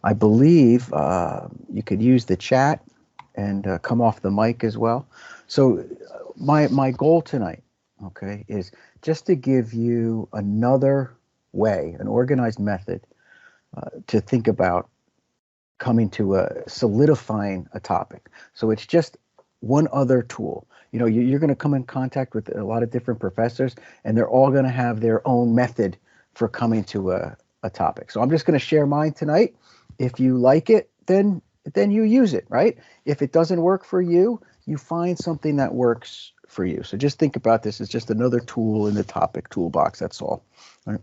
I believe you could use the chat and come off the mic as well. So my goal tonight, okay, is just to give you another way, an organized method to think about coming to a solidifying a topic. So it's just one other tool. You know, you're going to come in contact with a lot of different professors, and they're all going to have their own method for coming to a topic. So I'm just going to share mine tonight. If you like it, then you use it, right? If it doesn't work for you, you find something that works for you. So just think about this as just another tool in the topic toolbox. That's all. All right.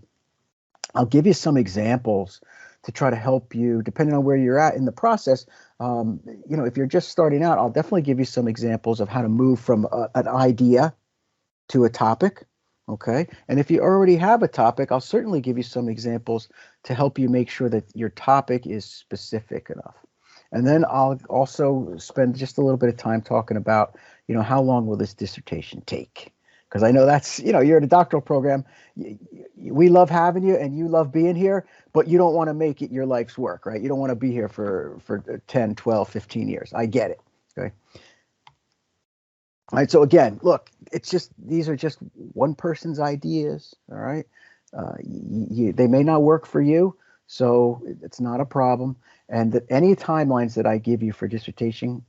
I'll give you some examples to try to help you, depending on where you're at in the process. You know, if you're just starting out, I'll definitely give you some examples of how to move from an idea to a topic. Okay. And if you already have a topic, I'll certainly give you some examples to help you make sure that your topic is specific enough. And then I'll also spend just a little bit of time talking about, you know, how long will this dissertation take? Because I know that's, you know, you're in a doctoral program. We love having you and you love being here, but you don't want to make it your life's work, right? You don't want to be here for 10, 12, 15 years. I get it. Okay. All right. So again, look, it's just, these are just one person's ideas. All right. They may not work for you, so it's not a problem. And that any timelines that I give you for dissertation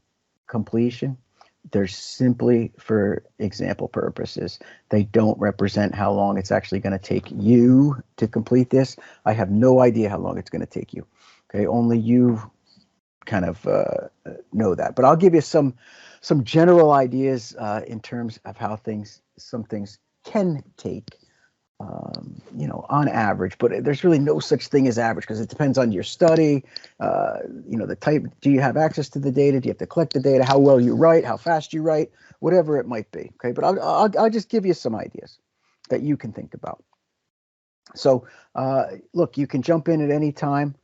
completion, they're simply for example purposes. They don't represent how long it's actually going to take you to complete this. I have no idea how long it's going to take you. Okay, only you kind of know that. But I'll give you some general ideas in terms of how some things can take. You know, on average, but there's really no such thing as average because it depends on your study. You know, the type, do you have access to the data? Do you have to collect the data? How well you write, how fast you write, whatever it might be. Okay, but I'll just give you some ideas that you can think about. So look, you can jump in at any time.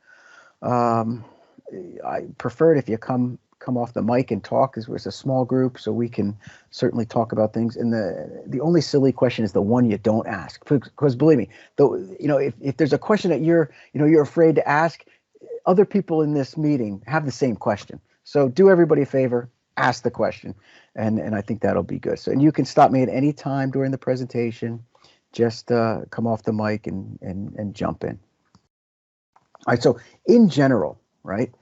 I prefer it if you come off the mic and talk, because it's a small group, so we can certainly talk about things. And the only silly question is the one you don't ask, because believe me, though, you know, if there's a question that you're afraid to ask, other people in this meeting have the same question. So do everybody a favor, ask the question, and I think that'll be good. So, and you can stop me at any time during the presentation. Just come off the mic and jump in. All right. So in general, right,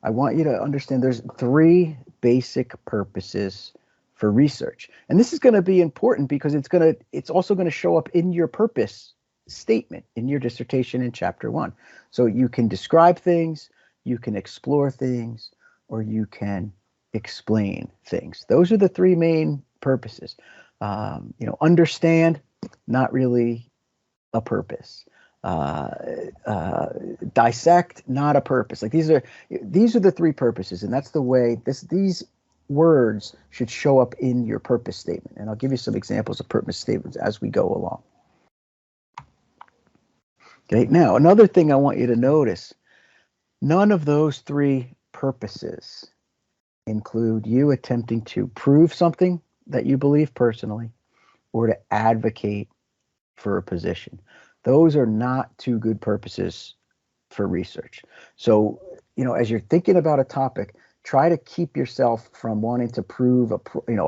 I want you to understand there's three basic purposes for research. And this is going to be important because it's also going to show up in your purpose statement in your dissertation in chapter 1. So you can describe things, you can explore things, or you can explain things. Those are the three main purposes. You know, understand, not really a purpose. Dissect, not a purpose. Like these are the three purposes, and that's the way these words should show up in your purpose statement. And I'll give you some examples of purpose statements as we go along. Okay, now another thing I want you to notice, none of those three purposes include you attempting to prove something that you believe personally or to advocate for a position. Those are not two good purposes for research. So, you know, as you're thinking about a topic, try to keep yourself from wanting to prove a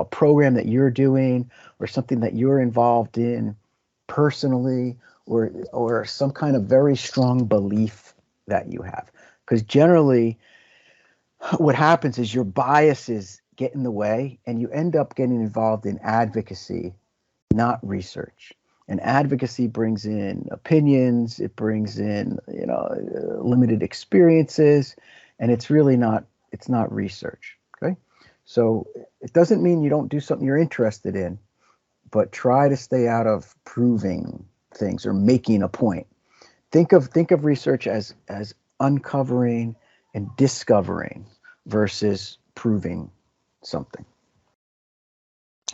program that you're doing or something that you're involved in personally, or some kind of very strong belief that you have. Because generally what happens is your biases get in the way and you end up getting involved in advocacy, not research. And advocacy brings in opinions, it brings in, you know, limited experiences, and it's really not research. Okay. So it doesn't mean you don't do something you're interested in, but try to stay out of proving things or making a point. Think of research as uncovering and discovering versus proving something.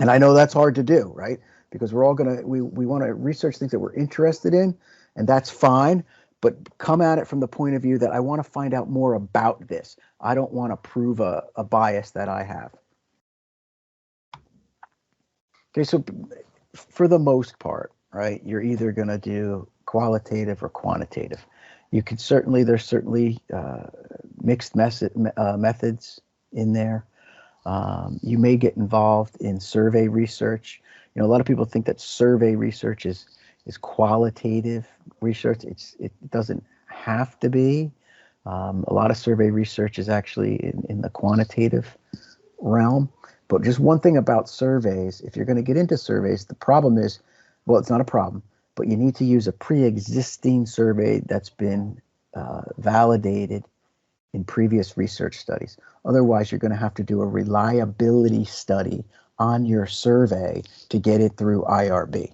And I know that's hard to do, right? Because we're all we want to research things that we're interested in, and that's fine. But come at it from the point of view that I want to find out more about this. I don't want to prove a bias that I have. Okay, so for the most part, right, you're either going to do qualitative or quantitative. You can there's certainly mixed methods in there. You may get involved in survey research. A lot of people think that survey research is qualitative research. It doesn't have to be. A lot of survey research is actually in the quantitative realm. But just one thing about surveys, if you're going to get into surveys, the problem is, well, it's not a problem, but you need to use a pre-existing survey that's been validated in previous research studies. Otherwise, you're going to have to do a reliability study on your survey to get it through IRB.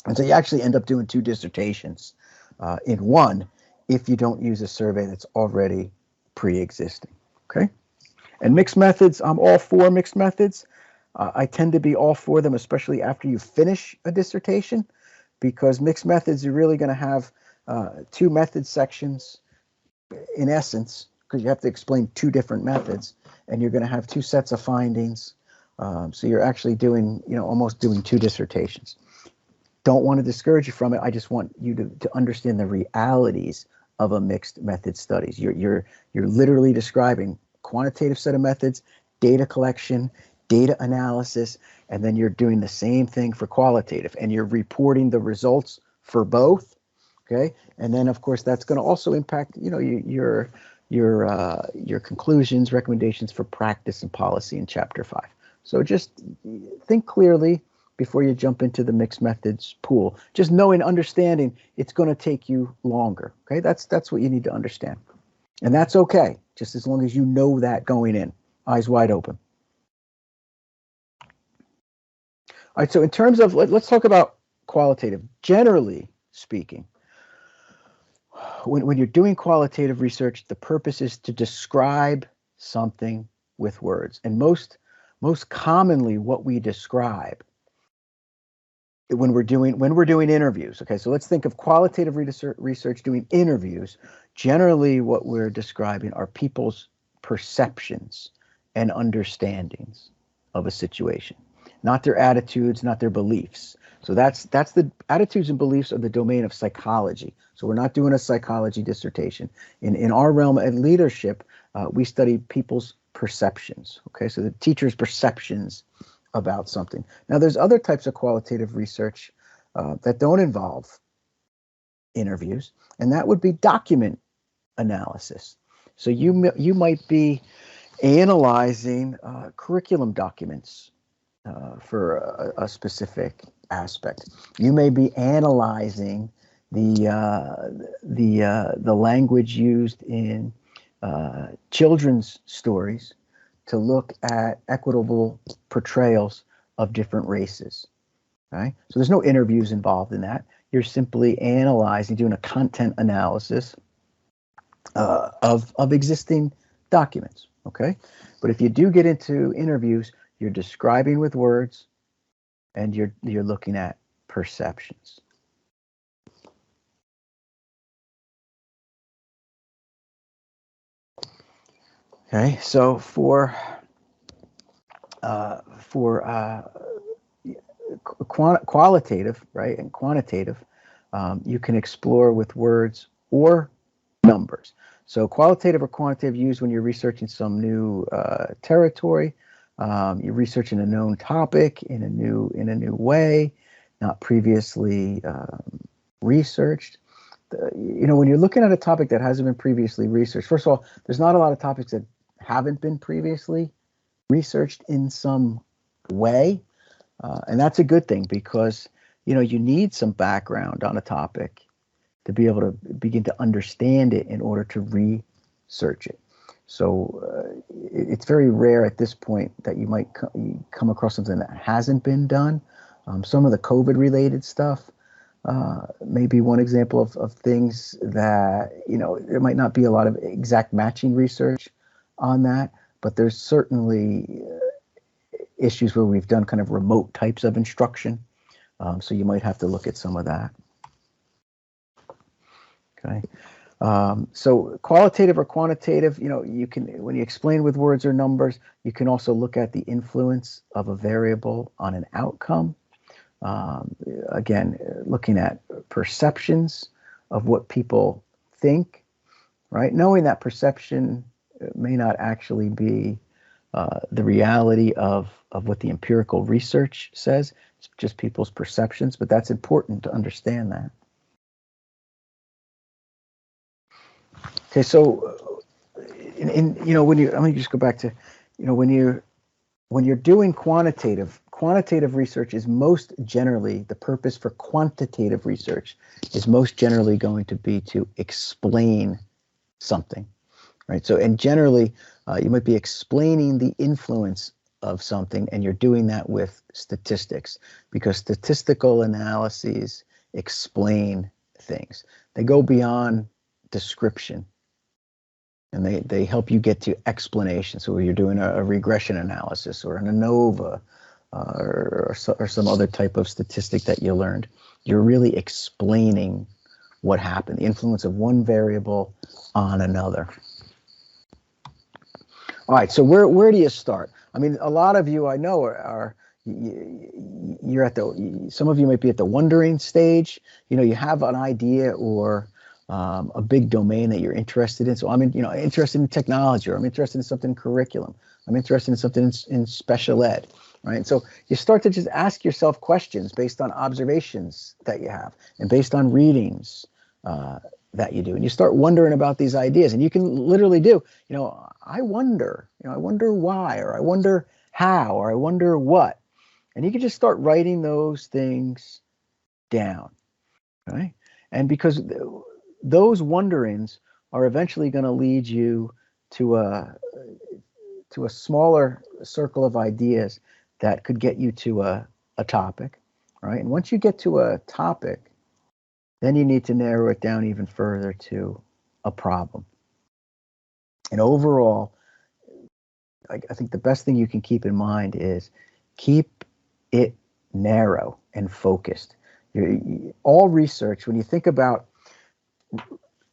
And so you actually end up doing 2 dissertations in one if you don't use a survey that's already pre-existing. Okay? And mixed methods, I'm all for mixed methods. I tend to be all for them, especially after you finish a dissertation, because mixed methods, you're really going to have 2 method sections in essence, because you have to explain 2 different methods, and you're going to have 2 sets of findings. So you're actually doing, almost doing 2 dissertations. Don't want to discourage you from it. I just want you to understand the realities of a mixed method studies. You're literally describing quantitative set of methods, data collection, data analysis, and then you're doing the same thing for qualitative, and you're reporting the results for both. Okay, and then of course that's going to also impact, your conclusions, recommendations for practice and policy in Chapter 5. So just think clearly before you jump into the mixed methods pool. Just knowing, understanding it's going to take you longer. Okay, that's what you need to understand, and that's okay, just as long as you know that going in, eyes wide open. All right, so in terms of, let's talk about qualitative. Generally speaking, when you're doing qualitative research, the purpose is to describe something with words. And most commonly what we describe when we're doing interviews. Okay, so let's think of qualitative research doing interviews. Generally what we're describing are people's perceptions and understandings of a situation, not their attitudes, not their beliefs. So that's the attitudes and beliefs are the domain of psychology. So we're not doing a psychology dissertation. In our realm at leadership, we study people's perceptions. Okay, so the teacher's perceptions about something. Now there's other types of qualitative research that don't involve interviews, and that would be document analysis. So you might be analyzing curriculum documents for a specific aspect. You may be analyzing the language used in children's stories to look at equitable portrayals of different races. Okay? So there's no interviews involved in that. You're simply analyzing, doing a content analysis of existing documents. Okay, but if you do get into interviews, you're describing with words, and you're looking at perceptions. Okay, so for qualitative, right, and quantitative, you can explore with words or numbers. So qualitative or quantitative used when you're researching some new territory. You're researching a known topic in a new way, not previously researched. When you're looking at a topic that hasn't been previously researched, first of all, there's not a lot of topics that haven't been previously researched in some way, and that's a good thing, because you need some background on a topic to be able to begin to understand it in order to research it. So it's very rare at this point that you might come across something that hasn't been done. Some of the COVID-related stuff may be one example of things that, there might not be a lot of exact matching research on that, but there's certainly issues where we've done kind of remote types of instruction. So you might have to look at some of that. Okay. So qualitative or quantitative, you can, when you explain with words or numbers, you can also look at the influence of a variable on an outcome. Again, looking at perceptions of what people think right? Knowing that perception may not actually be the reality of what the empirical research says. It's just people's perceptions, but that's important to understand that. Okay, so when you, let me just go back to, when you're doing quantitative research is most generally, the purpose for quantitative research is most generally going to be to explain something, right? So, and generally, you might be explaining the influence of something, and you're doing that with statistics, because statistical analyses explain things. They go beyond description, and they help you get to explanation. So you're doing a regression analysis or an ANOVA, or some other type of statistic that you learned, you're really explaining what happened, the influence of one variable on another. All right, so where do you start? I mean, a lot of you I know you're at some of you might be at the wondering stage. You have an idea or a big domain that you're interested in. So I'm interested in technology, or I'm interested in something in curriculum. I'm interested in something in special ed, right? So you start to just ask yourself questions based on observations that you have and based on readings that you do, and you start wondering about these ideas. And you can literally do, I wonder why, or I wonder how, or I wonder what, and you can just start writing those things down, right? And because those wonderings are eventually going to lead you to a smaller circle of ideas that could get you to a topic, right? And once you get to a topic, then you need to narrow it down even further to a problem. And overall, I think the best thing you can keep in mind is keep it narrow and focused. All research, when you think about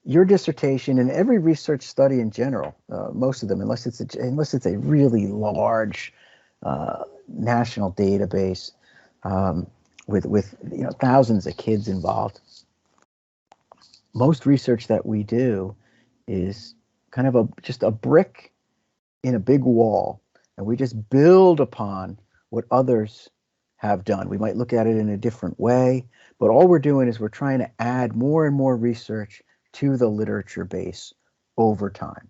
your dissertation and every research study in general, most of them, unless it's a really large national database with thousands of kids involved, most research that we do is kind of just a brick in a big wall, and we just build upon what others have done. We might look at it in a different way, but all we're doing is we're trying to add more and more research to the literature base over time.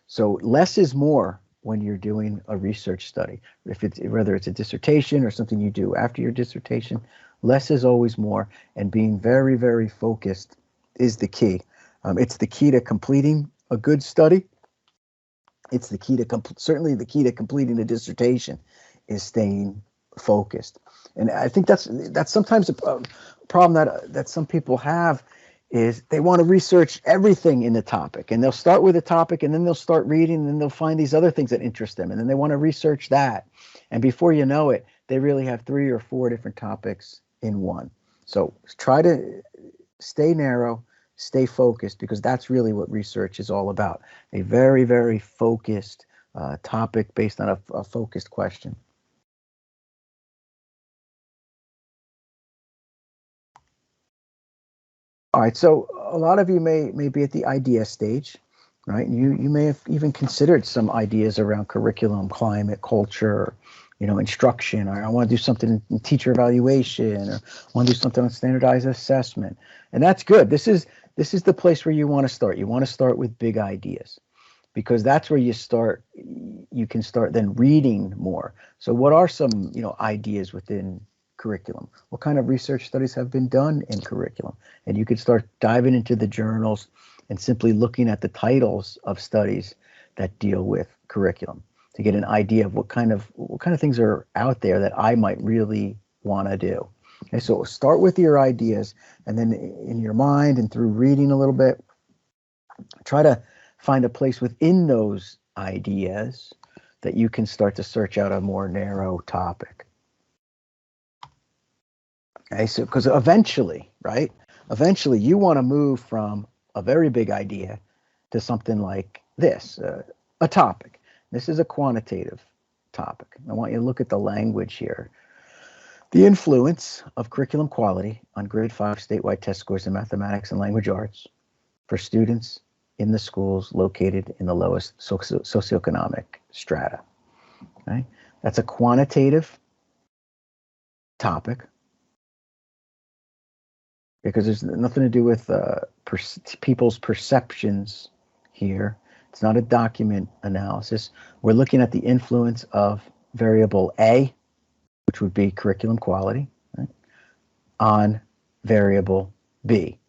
So less is more when you're doing a research study. Whether it's a dissertation or something you do after your dissertation, less is always more, and being very, very focused is the key. It's the key to completing a good study. It's the key to certainly the key to completing a dissertation is staying focused. And I think that's sometimes a problem that some people have, is they want to research everything in the topic, and they'll start with a topic, and then they'll start reading, and then they'll find these other things that interest them, and then they want to research that. And before you know it, they really have 3 or 4 different topics in one. So try to stay narrow, stay focused, because that's really what research is all about. A very, very focused topic based on a focused question. All right, so a lot of you may be at the idea stage, right? You may have even considered some ideas around curriculum, climate, culture, instruction, or I want to do something in teacher evaluation, or I want to do something on standardized assessment. And that's good. This is the place where you want to start. You want to start with big ideas, because that's where you can start then reading more. So what are some, ideas within curriculum? What kind of research studies have been done in curriculum? And you could start diving into the journals and simply looking at the titles of studies that deal with curriculum to get an idea of what kind of things are out there that I might really want to do. Okay, so start with your ideas, and then in your mind and through reading a little bit, try to find a place within those ideas that you can start to search out a more narrow topic. Okay, so because eventually you want to move from a very big idea to something like this, a topic. This is a quantitative topic. I want you to look at the language here. The influence of curriculum quality on grade 5 statewide test scores in mathematics and language arts for students in the schools located in the lowest socioeconomic strata. Okay? That's a quantitative topic because there's nothing to do with people's perceptions here. It's not a document analysis. We're looking at the influence of variable A, which would be curriculum quality, right, on variable B,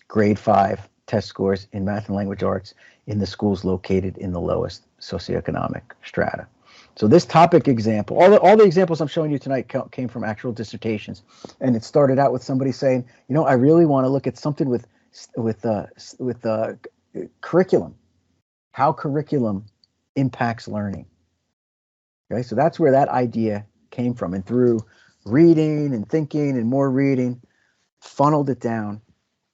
grade 5 test scores in math and language arts in the schools located in the lowest socioeconomic strata. So this topic example, all the examples I'm showing you tonight came from actual dissertations, and it started out with somebody saying, you know, I really want to look at something with curriculum, how curriculum impacts learning. Okay, so that's where that idea came from, and through reading and thinking and more reading, funneled it down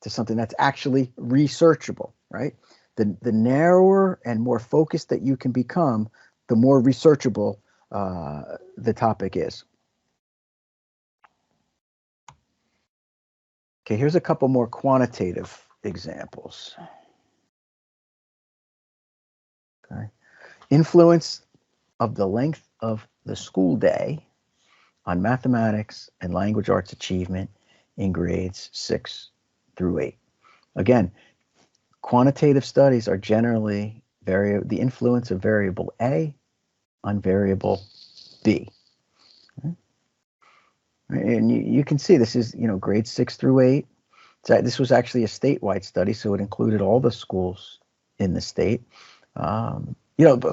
to something that's actually researchable, right? The narrower and more focused that you can become, the more researchable the topic is. Okay, here's a couple more quantitative examples. Okay. Influence of the length of the school day on mathematics and language arts achievement in grades 6 through 8. Again, quantitative studies are generally the influence of variable A on variable B. Okay. And you can see this is, grades 6 through 8. So this was actually a statewide study, so it included all the schools in the state. A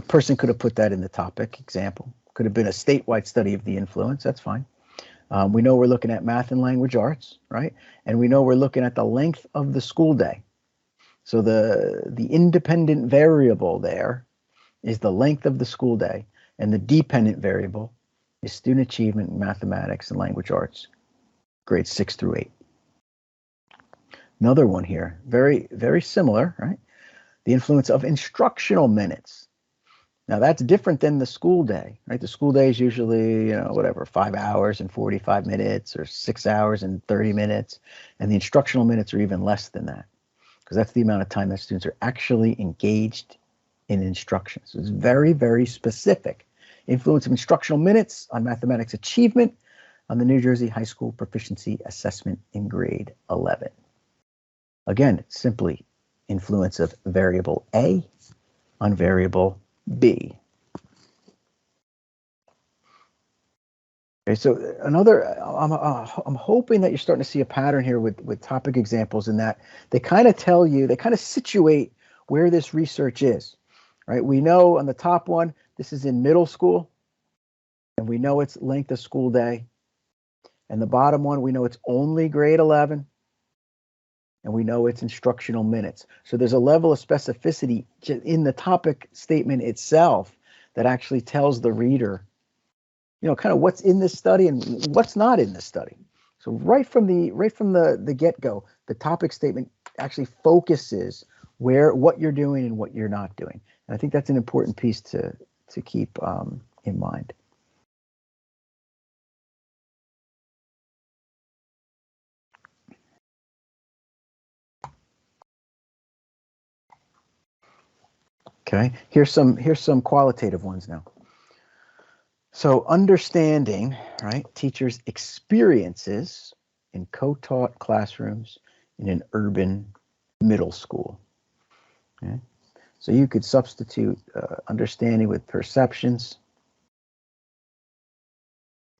person could have put that in the topic example. Could have been a statewide study of the influence. That's fine. We know we're looking at math and language arts, right? And we know we're looking at the length of the school day. So the independent variable there is the length of the school day, and the dependent variable is student achievement in mathematics and language arts, grades 6 through 8. Another one here, very, very similar, right? The influence of instructional minutes. Now that's different than the school day, right? The school day is usually, 5 hours and 45 minutes or 6 hours and 30 minutes. And the instructional minutes are even less than that because that's the amount of time that students are actually engaged in instruction. So it's very, very specific. Influence of instructional minutes on mathematics achievement on the New Jersey High School Proficiency Assessment in grade 11. Again, simply influence of variable A on variable B. Okay, so I'm hoping that you're starting to see a pattern here with topic examples in that they kind of situate where this research is, right? We know on the top one, this is in middle school, and we know it's length of school day. And the bottom one, we know it's only grade 11, and we know it's instructional minutes. So there's a level of specificity in the topic statement itself that actually tells the reader, kind of what's in this study and what's not in this study. So right from the get-go, the topic statement actually focuses what you're doing and what you're not doing. And I think that's an important piece to keep in mind. Okay, here's some qualitative ones now. So understanding, right, teachers' experiences in co-taught classrooms in an urban middle school. Okay? So you could substitute understanding with perceptions.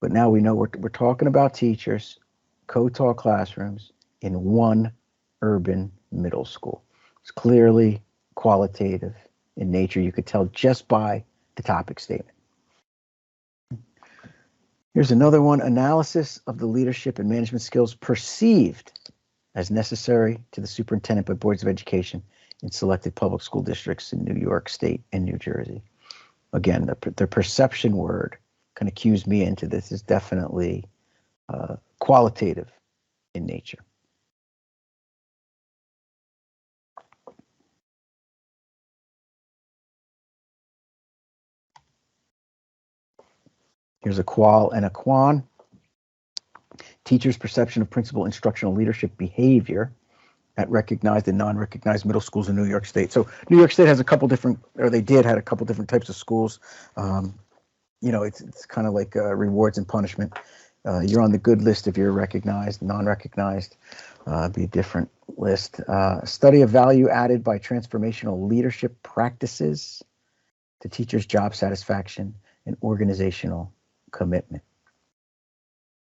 But now we know we're talking about teachers, co-taught classrooms in one urban middle school. It's clearly qualitative in nature. You could tell just by the topic statement. Here's another one, analysis of the leadership and management skills perceived as necessary to the superintendent by boards of education in selected public school districts in New York State and New Jersey. Again, the perception word kind of cues me into this is definitely qualitative in nature. Here's a qual and a quan. Teacher's perception of principal instructional leadership behavior at recognized and non-recognized middle schools in New York State. So New York State has a couple different, or they did had a couple different types of schools. It's kind of like rewards and punishment. You're on the good list if you're recognized. Non-recognized be a different list. Study of value added by transformational leadership practices to teachers' job satisfaction and organizational commitment.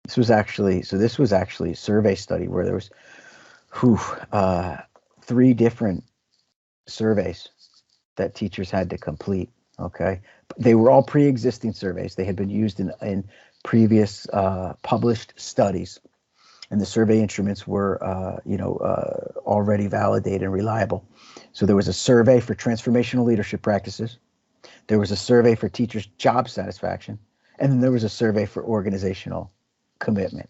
This was actually a survey study where there was 3 different surveys that teachers had to complete. Okay, they were all pre-existing surveys. They had been used in previous published studies, and the survey instruments were already validated and reliable. So there was a survey for transformational leadership practices, there was a survey for teachers' job satisfaction, and then there was a survey for organizational commitment.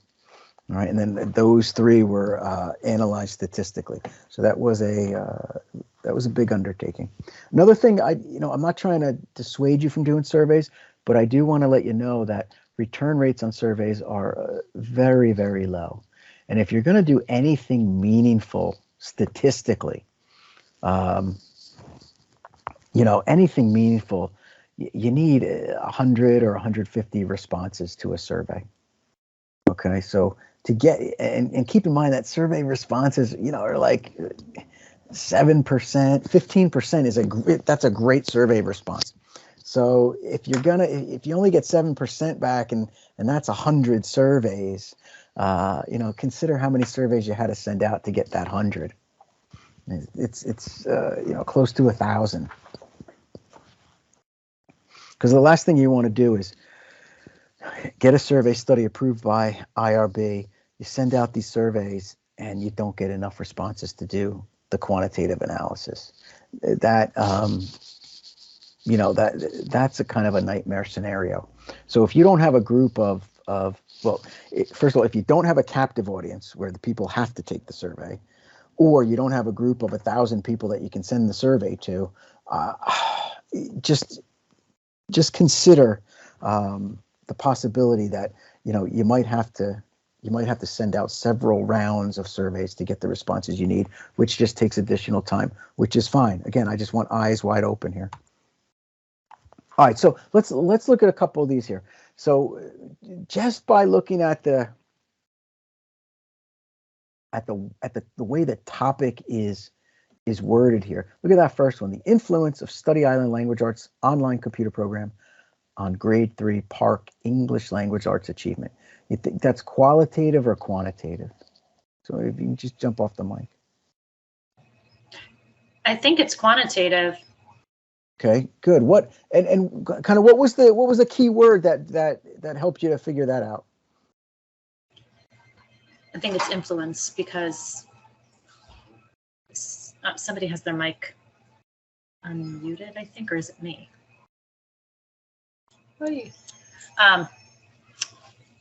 All right, and then those 3 were analyzed statistically. So that was a big undertaking. Another thing, I'm not trying to dissuade you from doing surveys, but I do want to let you know that return rates on surveys are very, very low. And if you're going to do anything meaningful statistically, anything meaningful, you need 100 or 150 responses to a survey. Okay, so to get, and keep in mind that survey responses, are like 7%, 15% that's a great survey response. So if you only get 7% back and that's 100 surveys, consider how many surveys you had to send out to get that 100. It's close to 1,000. Because the last thing you want to do is get a survey study approved by IRB. You send out these surveys and you don't get enough responses to do the quantitative analysis. That's a kind of a nightmare scenario. So if you don't have a group first of all, if you don't have a captive audience where the people have to take the survey, or you don't have a group of 1,000 people that you can send the survey to, just consider the possibility that you might have to send out several rounds of surveys to get the responses you need, which just takes additional time, which is fine. Again, I just want eyes wide open here. All right, so let's look at a couple of these here. So just by looking at the way the topic is worded here, look at that first one: the influence of Study Island Language Arts online computer program on grade 3 Park English Language Arts achievement. You think that's qualitative or quantitative? So if you can just jump off the mic. I think it's quantitative. Okay, good. What and kind of what was the key word that helped you to figure that out? I think it's influence, because somebody has their mic unmuted, I think, or is it me?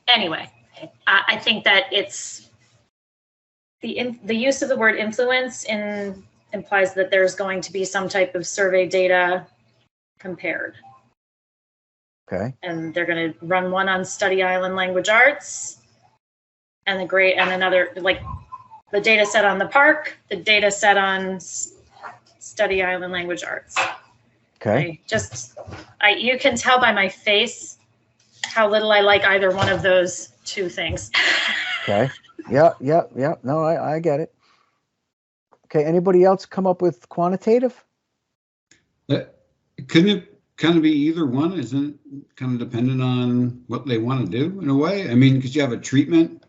Anyway, I think that it's the use of the word influence implies that there's going to be some type of survey data compared. Okay. And they're going to run one on Study Island Language Arts, and another, like the data set on the park, the data set on Study Island Language Arts. Okay. You can tell by my face how little I like either one of those 2 things. Okay. Yeah. No, I get it. Okay. Anybody else come up with quantitative? Couldn't it kind of be either one? Isn't it kind of dependent on what they want to do in a way? I mean, because you have a treatment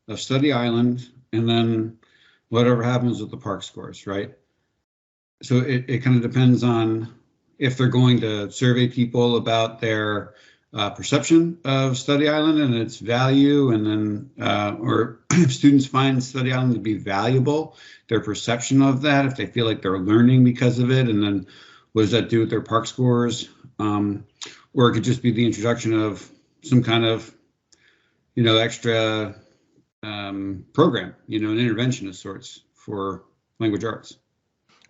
of Study Island and then whatever happens with the park scores, right? So it kind of depends on if they're going to survey people about their perception of Study Island and its value, and then or if students find Study Island to be valuable, their perception of that, if they feel like they're learning because of it, and then what does that do with their park scores? Or it could just be the introduction of some kind of extra program, an intervention of sorts for language arts.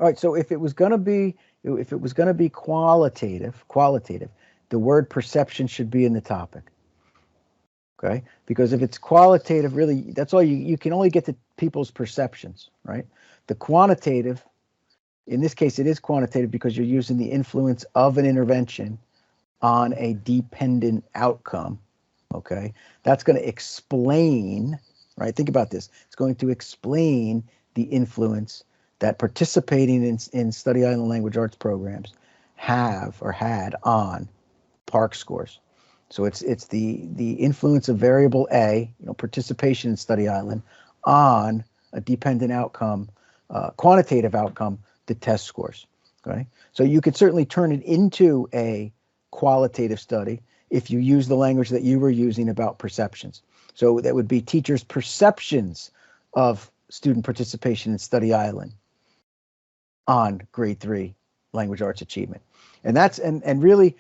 All right, so if it was going to be qualitative, the word perception should be in the topic. Okay, because if it's qualitative, really, that's all you can only get to people's perceptions, right? The quantitative, in this case, it is quantitative because you're using the influence of an intervention on a dependent outcome. Okay, that's going to explain, right? Think about this. It's going to explain the influence that participating in Study Island language arts programs have or had on PARCC scores. So it's the influence of variable A, participation in Study Island, on a dependent outcome, quantitative outcome, the test scores. Okay, so you could certainly turn it into a qualitative study if you use the language that you were using about perceptions. So that would be teachers' perceptions of student participation in Study Island on grade 3 language arts achievement. And that's and really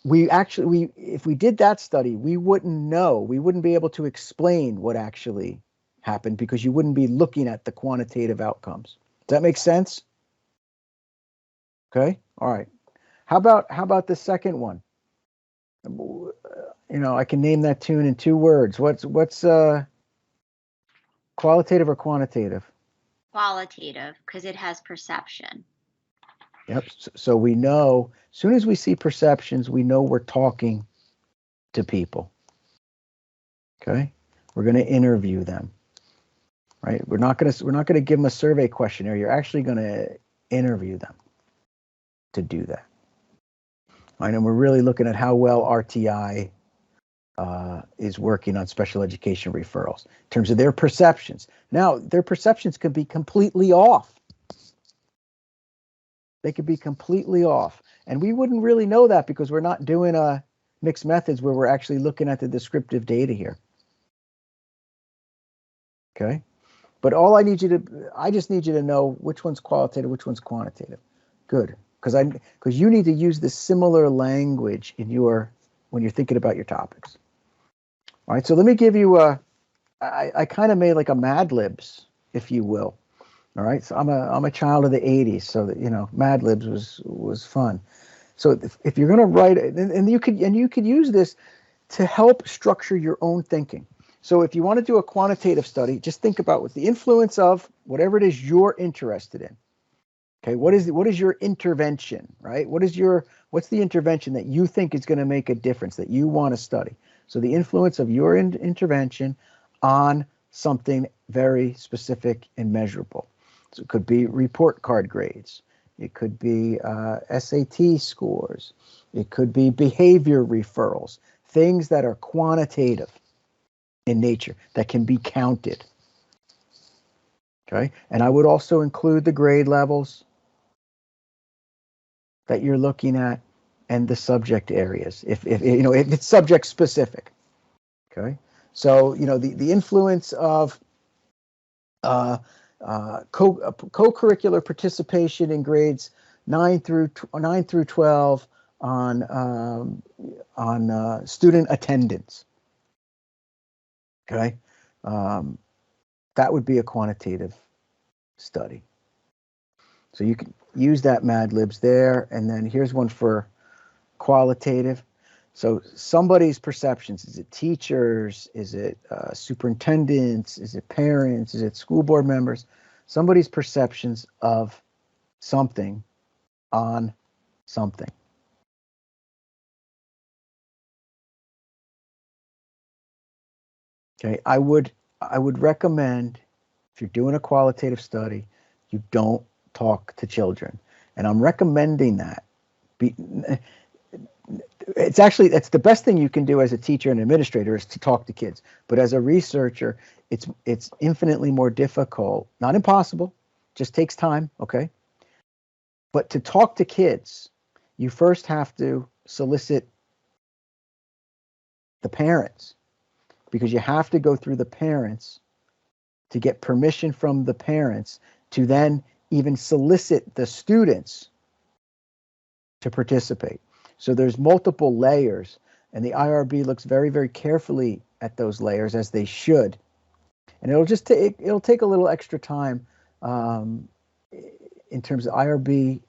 if we did that study, we wouldn't be able to explain what actually happened because you wouldn't be looking at the quantitative outcomes. Does that make sense? Okay. All right. How about the second one? I can name that tune in 2 words. What's qualitative or quantitative? Qualitative, because it has perception. Yep. So we know, as soon as we see perceptions, we know we're talking to people. Okay. We're going to interview them. Right. We're not going to give them a survey questionnaire. You're actually going to interview them to do that. All right. And we're really looking at how well RTI is working on special education referrals in terms of their perceptions. Now, their perceptions could be completely off. They could be completely off. And we wouldn't really know that because we're not doing mixed methods where we're actually looking at the descriptive data here. Okay. But I just need you to know which one's qualitative, which one's quantitative. Good. Because you need to use the similar language when you're thinking about your topics. All right. So let me give you I kind of made like a Mad Libs, if you will. All right. So I'm a child of the 80s, so that Mad Libs was fun. So if you're going to write it, and you could use this to help structure your own thinking. So if you want to do a quantitative study, just think about what the influence of whatever it is you're interested in. Okay, what is your intervention, right? What's the intervention that you think is going to make a difference that you want to study? So the influence of your intervention on something very specific and measurable. So it could be report card grades. It could be SAT scores. It could be behavior referrals, things that are quantitative in nature that can be counted. Okay, and I would also include the grade levels that you're looking at and the subject areas if it's subject specific. Okay, so the influence of co-curricular participation in grades 9 through 12 on student attendance. Okay, that would be a quantitative study. So you can use that Mad Libs there, and then here's one for qualitative. So somebody's perceptions, is it teachers, is it superintendents, is it parents, is it school board members? Somebody's perceptions of something on something. Okay, I would recommend, if you're doing a qualitative study, you don't talk to children. And I'm recommending that. It's the best thing you can do as a teacher and administrator is to talk to kids. But as a researcher, it's infinitely more difficult, not impossible, just takes time, okay? But to talk to kids, you first have to solicit the parents, because you have to go through the parents to get permission from the parents to then even solicit the students to participate. So there's multiple layers, and the IRB looks very, very carefully at those layers, as they should. And it'll take a little extra time in terms of IRB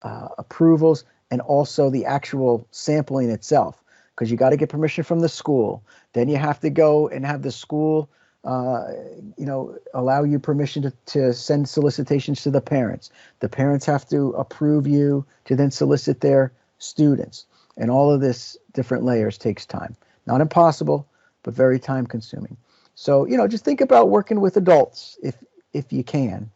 approvals and also the actual sampling itself, because you got to get permission from the school. Then you have to go and have the school allow you permission to send solicitations to the parents. The parents have to approve you to then solicit their students. And all of this different layers takes time. Not impossible, but very time consuming. So, just think about working with adults if you can.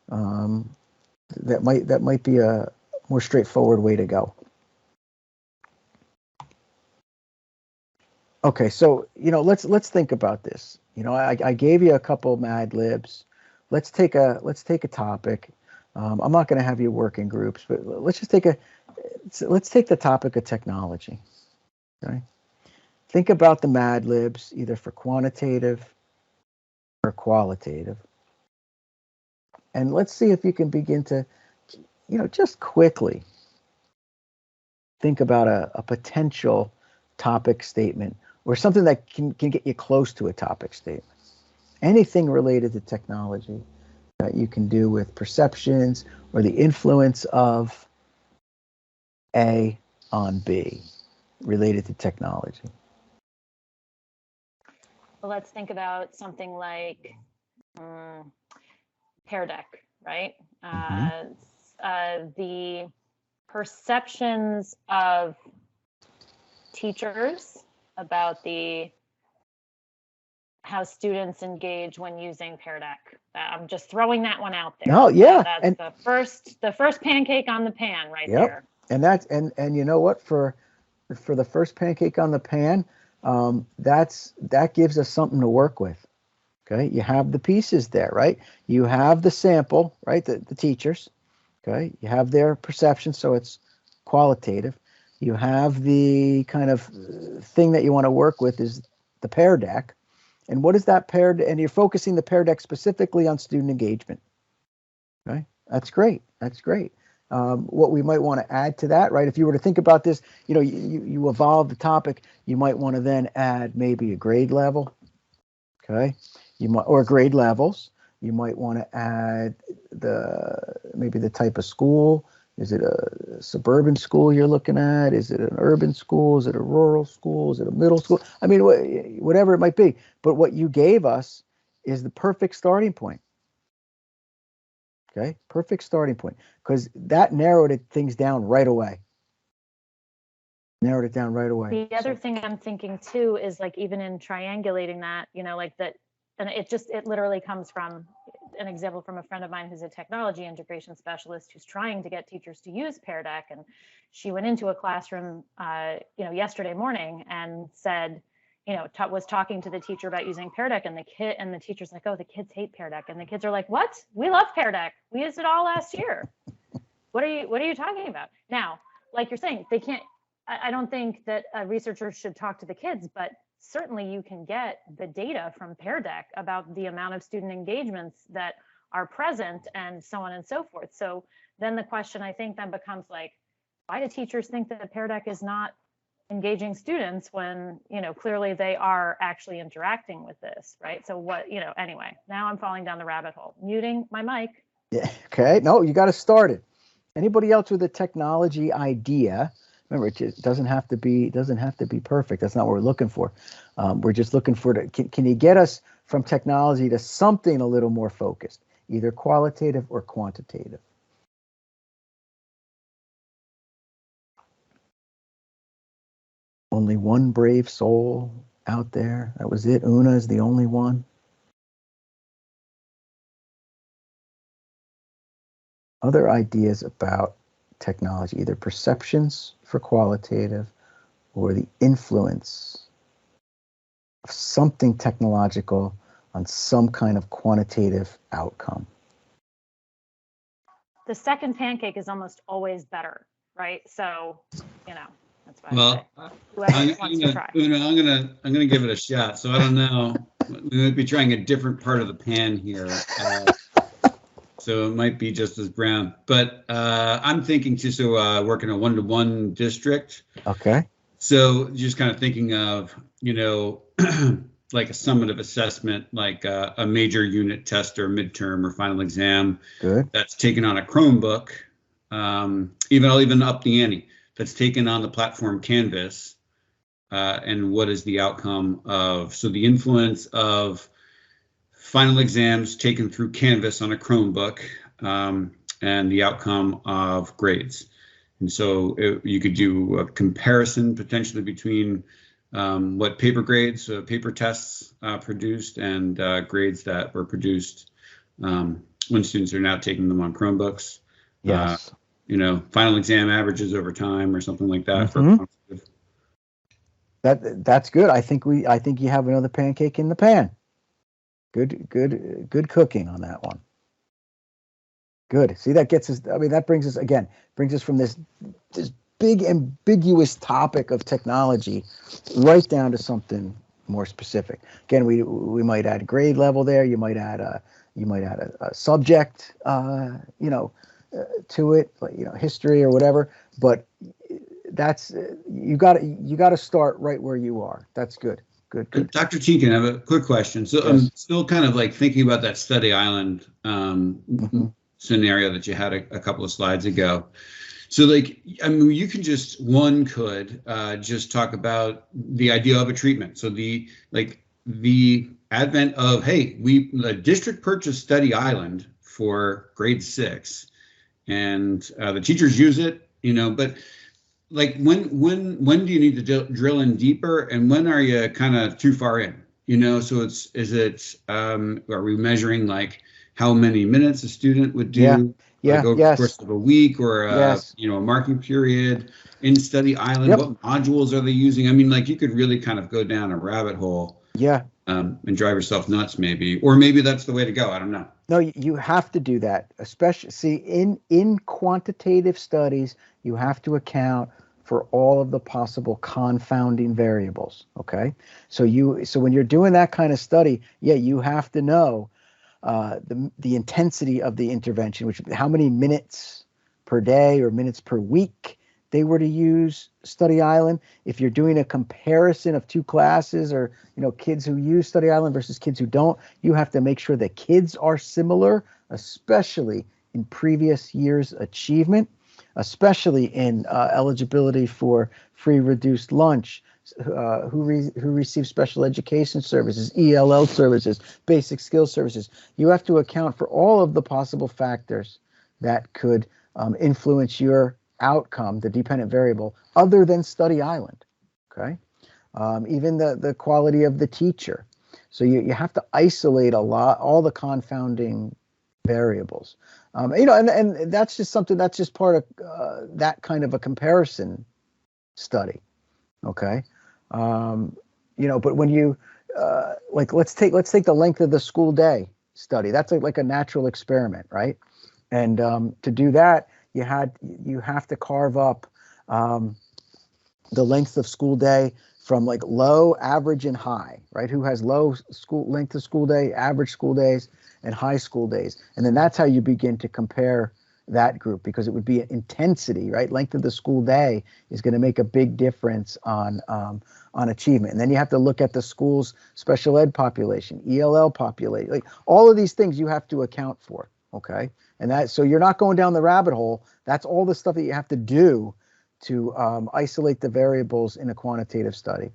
That might be a more straightforward way to go. Okay, so let's think about this. I gave you a couple Mad Libs. Let's take a topic. I'm not going to have you work in groups, but let's take the topic of technology. Okay, think about the Mad Libs either for quantitative or qualitative, and let's see if you can begin to, just quickly think about a potential topic statement or something that can get you close to a topic statement. Anything related to technology that you can do with perceptions or the influence of A on B related to technology. Well, let's think about something like Pear Deck, right? The perceptions of teachers about how students engage when using Pear Deck. I'm just throwing that one out there. No, yeah, that's and the first pancake on the pan right yep. there. And that's and you know what, for the first pancake on the pan, that gives us something to work with. Okay, you have the pieces there, right? You have the sample, right? The teachers. Okay, you have their perception, so it's qualitative. You have the kind of thing that you want to work with is the Pear Deck. And what is that paired? And you're focusing the Pear Deck specifically on student engagement. Okay, that's great. That's great. What we might want to add to that, right? If you were to think about this, you evolve the topic, you might want to then add maybe a grade level. Okay, or grade levels. You might want to add maybe the type of school. Is it a suburban school you're looking at? Is it an urban school? Is it a rural school? Is it a middle school? I mean, whatever it might be. But what you gave us is the perfect starting point. Okay, perfect starting point, because that narrowed things down right away. Narrowed it down right away. The other thing I'm thinking too is like even in triangulating that, like that, and it literally comes from an example from a friend of mine who's a technology integration specialist who's trying to get teachers to use Pear Deck. And she went into a classroom, yesterday morning and said, was talking to the teacher about using Pear Deck, and the teacher's like, oh, the kids hate Pear Deck. And the kids are like, what? We love Pear Deck. We used it all last year. What are you talking about? Now, like you're saying, they can't, I don't think that researchers should talk to the kids, but certainly you can get the data from Pear Deck about the amount of student engagements that are present and so on and so forth. So then the question I think then becomes like, why do teachers think that Pear Deck is not engaging students when, clearly they are actually interacting with this, right? So anyway, now I'm falling down the rabbit hole. Muting my mic. Yeah, okay. No, you got to start it. Anybody else with a technology idea? Remember, it doesn't have to be perfect. That's not what we're looking for. We're just looking for can you get us from technology to something a little more focused, either qualitative or quantitative? Only one brave soul out there. That was it. Una is the only one. Other ideas about technology, either perceptions for qualitative or the influence of something technological on some kind of quantitative outcome. The second pancake is almost always better, right? So, that's why. Well, whoever wants to try. Una, I'm gonna give it a shot. So I don't know. We might be trying a different part of the pan here. So it might be just as brown, but I'm thinking just work in a one-to-one district. Okay. So just kind of thinking of, like a summative assessment, like a major unit test or midterm or final exam. Good. That's taken on a Chromebook. I'll even up the ante. That's taken on the platform Canvas. And what is the outcome of, so the influence of final exams taken through Canvas on a Chromebook, and the outcome of grades. And so you could do a comparison potentially between what paper grades, paper tests produced, and grades that were produced when students are now taking them on Chromebooks. Yes. Final exam averages over time or something like that. Mm-hmm. That's good. I think you have another pancake in the pan. Good cooking on that one. Good. See, that gets us. I mean, that brings us from this big ambiguous topic of technology right down to something more specific. Again, we might add grade level there. You might add a subject, to it, like, history or whatever. But that's you got to start right where you are. That's good. Good. Dr. Tienken, I have a quick question. So Yes. I'm still kind of like thinking about that study island Mm-hmm. scenario that you had a couple of slides ago. So you can just talk about the idea of a treatment. So the advent of, hey, the district purchased study island for grade 6, and the teachers use it, but like when do you need to drill in deeper, and when are you kind of too far in? So are we measuring like how many minutes a student would do over the course of a week, or a marking period in study island? Yep. What modules are they using? I mean, like, you could really kind of go down a rabbit hole. Yeah. And drive yourself nuts, or maybe that's the way to go. I don't know. No, you have to do that, especially in quantitative studies. You have to account for all of the possible confounding variables. Okay, so when you're doing that kind of study, you have to know the intensity of the intervention, which how many minutes per day or minutes per week they were to use Study Island. If you're doing a comparison of two classes, or kids who use Study Island versus kids who don't, you have to make sure the kids are similar, especially in previous year's achievement, especially in eligibility for free reduced lunch, who receive special education services, ELL services, basic skills services. You have to account for all of the possible factors that could influence your outcome, the dependent variable, other than Study Island. Okay, even the quality of the teacher. So you have to isolate all the confounding variables. And that's just something that's just part of that kind of a comparison study. Okay, but when you let's take the length of the school day study. That's like a natural experiment, right? And to do that, you have to carve up the length of school day from like low, average, and high, right? Who has low length of school day, average school days, and high school days. And then that's how you begin to compare that group, because it would be intensity, right? Length of the school day is going to make a big difference on achievement. And then you have to look at the school's special ed population, ELL population, like all of these things you have to account for. Okay. And so you're not going down the rabbit hole. That's all the stuff that you have to do to isolate the variables in a quantitative study.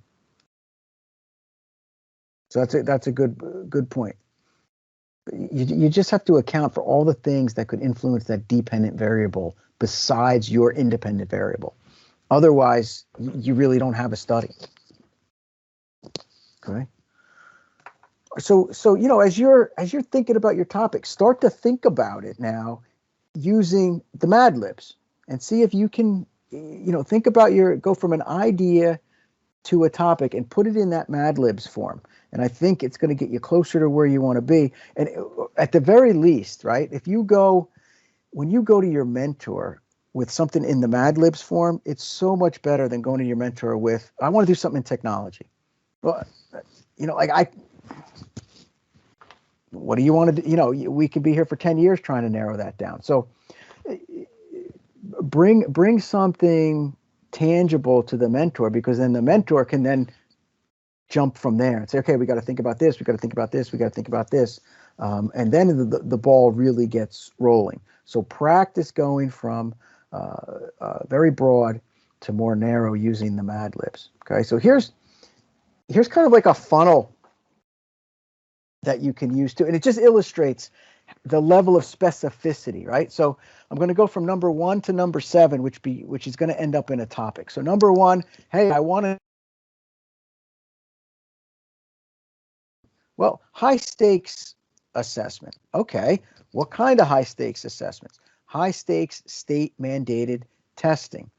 So that's a good point. You just have to account for all the things that could influence that dependent variable besides your independent variable. Otherwise, you really don't have a study. Okay. So as you're thinking about your topic, start to think about it now using the Mad Libs, and see if you can think about go from an idea to a topic and put it in that Mad Libs form. And I think it's going to get you closer to where you want to be. And at the very least, right, when you go to your mentor with something in the Mad Libs form, it's so much better than going to your mentor with, I want to do something in technology. Well, what do you want to do? We could be here for 10 years trying to narrow that down. So bring something tangible to the mentor, because then the mentor can then jump from there and say, okay, we got to think about this. We got to think about this. We got to think about this. And then the ball really gets rolling. So practice going from very broad to more narrow using the Mad Libs. Okay. So here's kind of like a funnel that you can use too. And it just illustrates the level of specificity, right? So I'm going to go from number 1 to number 7, which is going to end up in a topic. So number 1, hey, I want to, well, high stakes assessment. Okay, what kind of high stakes assessments? High stakes state mandated testing.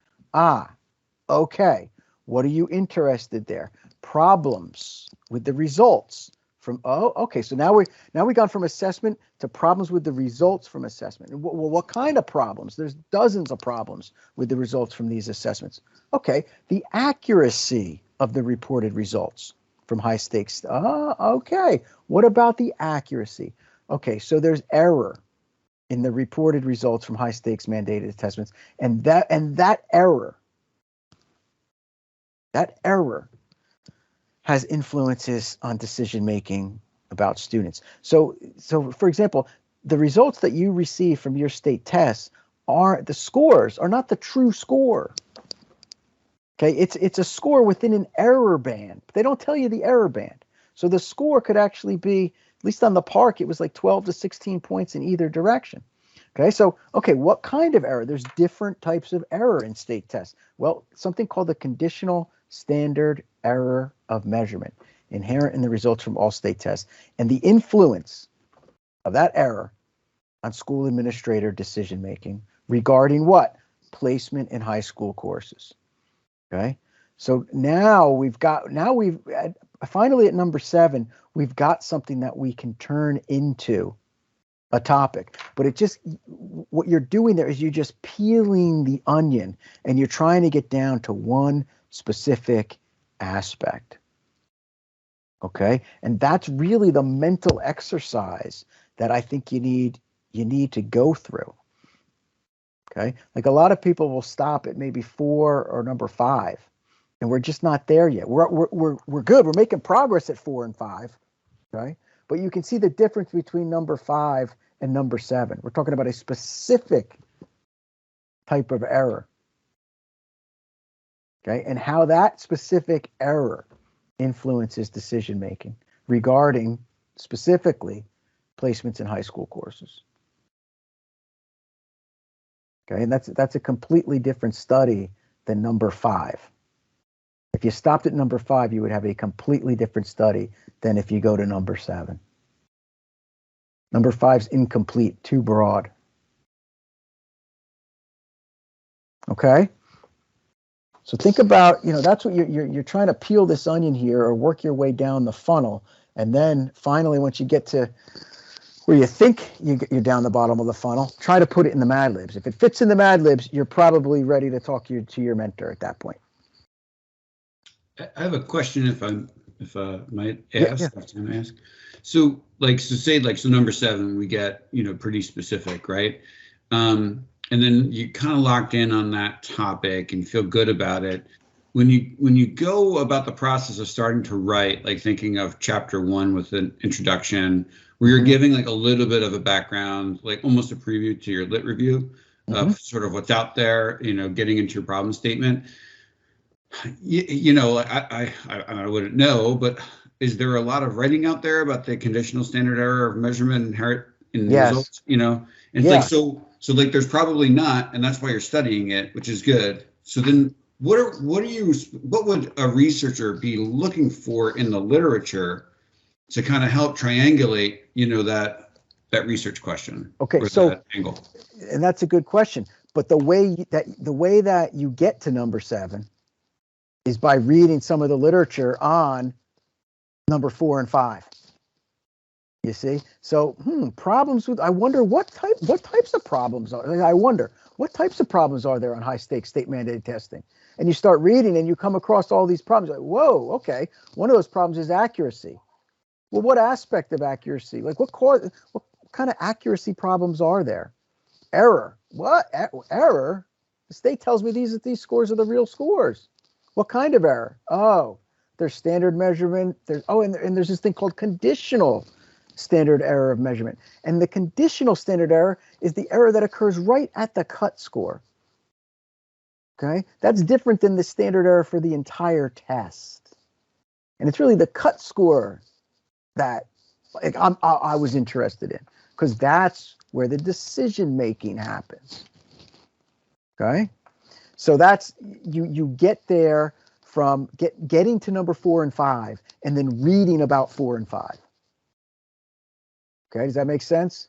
Okay. What are you interested there? Problems with the results from, okay. So now we gone from assessment to problems with the results from assessment. And what kind of problems? There's dozens of problems with the results from these assessments. Okay. The accuracy of the reported results from high stakes. Okay. What about the accuracy? Okay. So there's error in the reported results from high stakes mandated assessments. And that error has influences on decision making about students. So for example, the results that you receive from your state tests the scores are not the true score. Okay, it's a score within an error band. They don't tell you the error band. So the score could actually be, at least on the park, it was like 12 to 16 points in either direction. Okay, what kind of error? There's different types of error in state tests. Well, something called the conditional standard error of measurement, inherent in the results from all state tests, and the influence of that error on school administrator decision making regarding what? Placement in high school courses. Okay, so finally at number 7, we've got something that we can turn into a topic. But what you're doing there is you're just peeling the onion and you're trying to get down to one specific aspect. Okay, and that's really the mental exercise that I think you need to go through. Okay, like a lot of people will stop at maybe 4 or number 5, and we're just not there yet. We're good. We're making progress at 4 and 5. Okay, but you can see the difference between number 5 and number 7. We're talking about a specific type of error. Okay, and how that specific error influences decision making regarding specifically placements in high school courses. Okay, and that's a completely different study than number 5. If you stopped at number 5, you would have a completely different study than if you go to number 7. Number 5's incomplete, too broad. Okay, so think about, that's what you're trying to peel this onion here, or work your way down the funnel, and then finally, once you get to where you think you're down the bottom of the funnel, try to put it in the Mad Libs. If it fits in the Mad Libs, you're probably ready to talk to your mentor at that point. I have a question, if I might ask. Yeah. If I'm ask. So number 7, we get pretty specific, right? And then you kind of locked in on that topic and feel good about it. When you go about the process of starting to write, like thinking of chapter 1 with an introduction, where you're giving like a little bit of a background, like almost a preview to your lit review of sort of what's out there, getting into your problem statement. I wouldn't know, but is there a lot of writing out there about the conditional standard error of measurement inherent in the results? And it's like, so like there's probably not, and that's why you're studying it, which is good. So then what would a researcher be looking for in the literature to kind of help triangulate, that research question? Okay, so that angle. And that's a good question. But the way that you get to number 7 is by reading some of the literature on number 4 and 5. You see, so problems with. I wonder what types of problems are. I wonder what types of problems are there on high stakes state mandated testing. And you start reading, and you come across all these problems. Like, whoa, okay, one of those problems is accuracy. Well, what aspect of accuracy? Like what kind of accuracy problems are there? Error. What error? The state tells me these scores are the real scores. What kind of error? Oh, there's standard measurement. And there's this thing called conditional standard error of measurement. And the conditional standard error is the error that occurs right at the cut score. Okay, that's different than the standard error for the entire test. And it's really the cut score that like I was interested in, because that's where the decision making happens. Okay, so that's you get there from getting to number 4 and 5, and then reading about 4 and 5. Okay, does that make sense?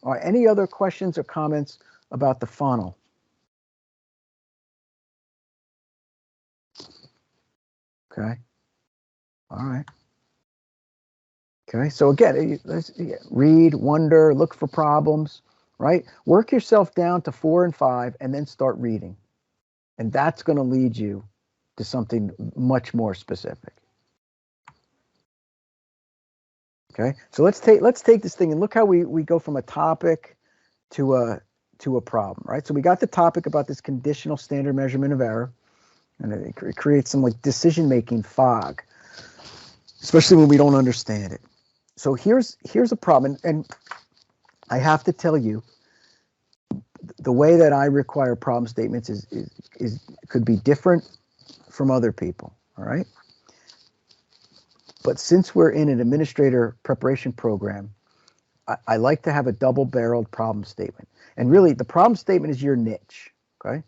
All right, any other questions or comments about the funnel? Okay, all right. Okay, so again, let's read, wonder, look for problems, right? Work yourself down to 4 and 5, and then start reading. And that's going to lead you to something much more specific. Okay, so let's take this thing and look how we go from a topic to a problem, right? So we got the topic about this conditional standard measurement of error, and it creates some like decision-making fog, especially when we don't understand it. So here's a problem, and I have to tell you, the way that I require problem statements is could be different from other people, all right? But since we're in an administrator preparation program, I like to have a double-barreled problem statement. And really, the problem statement is your niche, okay?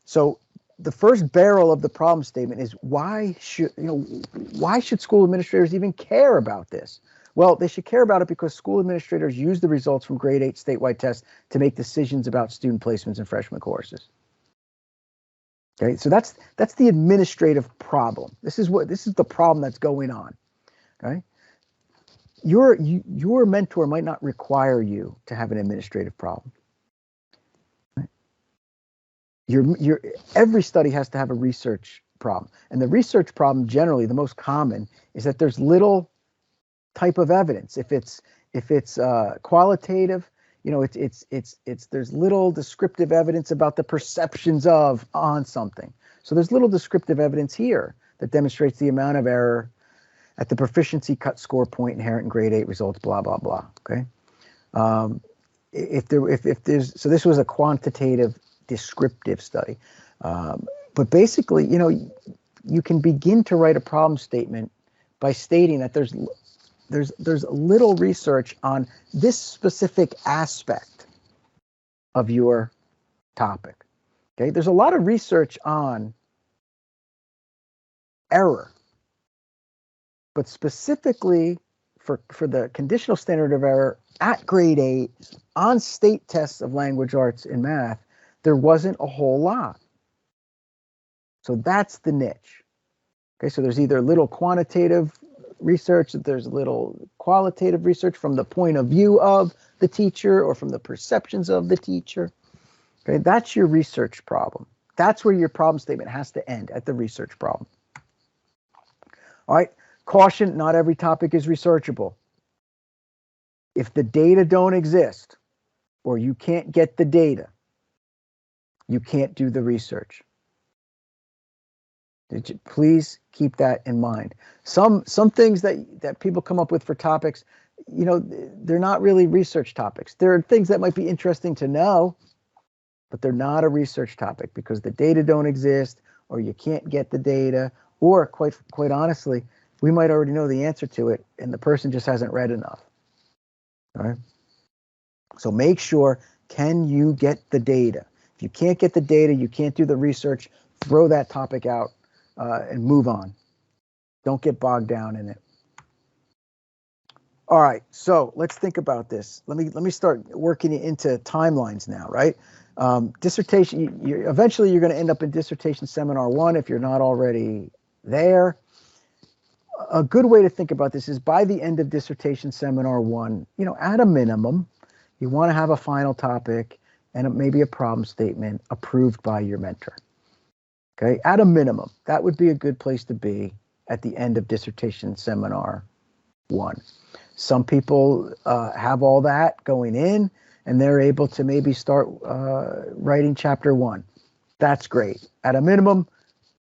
So the first barrel of the problem statement is why should school administrators even care about this? Well, they should care about it because school administrators use the results from grade 8 statewide tests to make decisions about student placements in freshman courses. Okay, so that's the administrative problem. This is the problem that's going on. Okay, your mentor might not require you to have an administrative problem. Right? Every study has to have a research problem, and the research problem generally, the most common, is that there's little type of evidence. If it's qualitative, there's little descriptive evidence about the perceptions on something. So there's little descriptive evidence here that demonstrates the amount of error at the proficiency cut score point inherent in grade 8 results, blah blah blah. Okay, so this was a quantitative descriptive study, but basically, you can begin to write a problem statement by stating that there's little research on this specific aspect of your topic. Okay, there's a lot of research on error, but specifically for the conditional standard of error at grade 8 on state tests of language arts and math, there wasn't a whole lot. So that's the niche. Okay, so there's either little quantitative research, there's little qualitative research from the point of view of the teacher or from the perceptions of the teacher. Okay, that's your research problem. That's where your problem statement has to end, at the research problem. All right, caution, not every topic is researchable. If the data don't exist or you can't get the data, you can't do the research. Please keep that in mind. Some things that people come up with for topics, they're not really research topics. There are things that might be interesting to know, but they're not a research topic because the data don't exist, or you can't get the data, or quite honestly, we might already know the answer to it and the person just hasn't read enough. All right. So make sure, can you get the data? If you can't get the data, you can't do the research, throw that topic out and move on. Don't get bogged down in it. All right, so let's think about this. Let me start working it into timelines now, right? Dissertation, eventually you're going to end up in dissertation seminar 1 if you're not already there. A good way to think about this is by the end of dissertation seminar 1, at a minimum, you want to have a final topic and maybe a problem statement approved by your mentor. Okay, at a minimum, that would be a good place to be at the end of dissertation seminar 1. Some people have all that going in and they're able to maybe start writing chapter 1. That's great. At a minimum,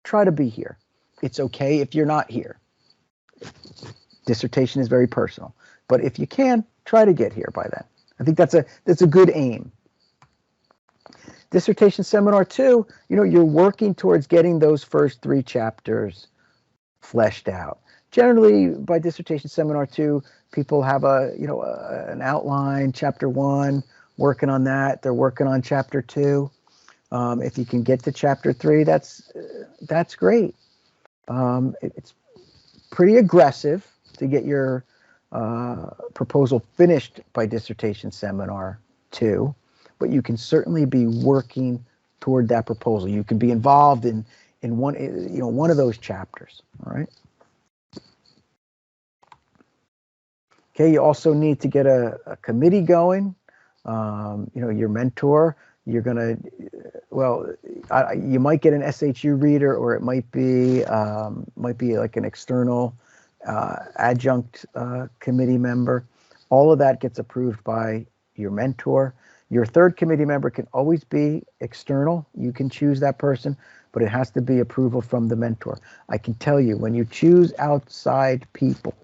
try to be here. It's okay if you're not here. Dissertation is very personal, but if you can, try to get here by then. I think that's a good aim. Dissertation seminar 2, you're working towards getting those first 3 chapters fleshed out. Generally, by dissertation seminar 2, people have an outline, chapter 1, working on that. They're working on chapter 2. If you can get to chapter 3, that's great. It's pretty aggressive to get your proposal finished by dissertation seminar 2, but you can certainly be working toward that proposal. You can be involved in one of those chapters. All right. Okay. You also need to get a committee going. Your mentor. You're gonna, you might get an SHU reader, or it might be like an external adjunct committee member. All of that gets approved by your mentor. Your third committee member can always be external. You can choose that person, but it has to be approval from the mentor. I can tell you, when you choose outside people,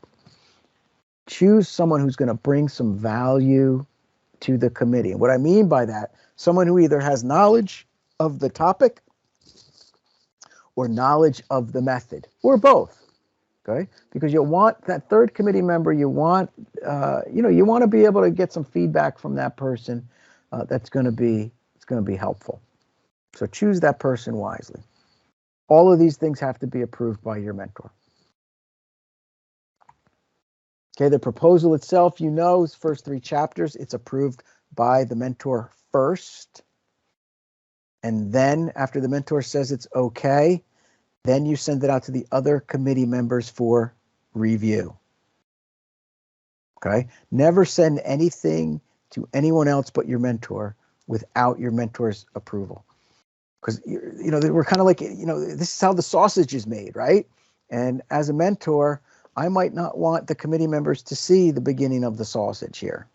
choose someone who's going to bring some value to the committee. And what I mean by that, someone who either has knowledge of the topic or knowledge of the method, or both. Okay, because you'll want that third committee member. You want to be able to get some feedback from that person. It's going to be helpful. So choose that person wisely. All of these things have to be approved by your mentor. Okay, the proposal itself, is first 3 chapters. It's approved by the mentor first. And then after the mentor says it's okay, then you send it out to the other committee members for review. Okay, never send anything to anyone else but your mentor without your mentor's approval. Because, we're kind of like, this is how the sausage is made, right? And as a mentor, I might not want the committee members to see the beginning of the sausage here.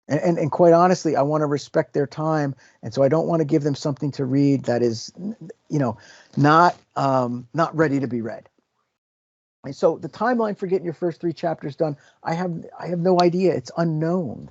And quite honestly, I want to respect their time. And so I don't want to give them something to read that is, not ready to be read. And so the timeline for getting your first 3 chapters done, I have no idea. It's unknown.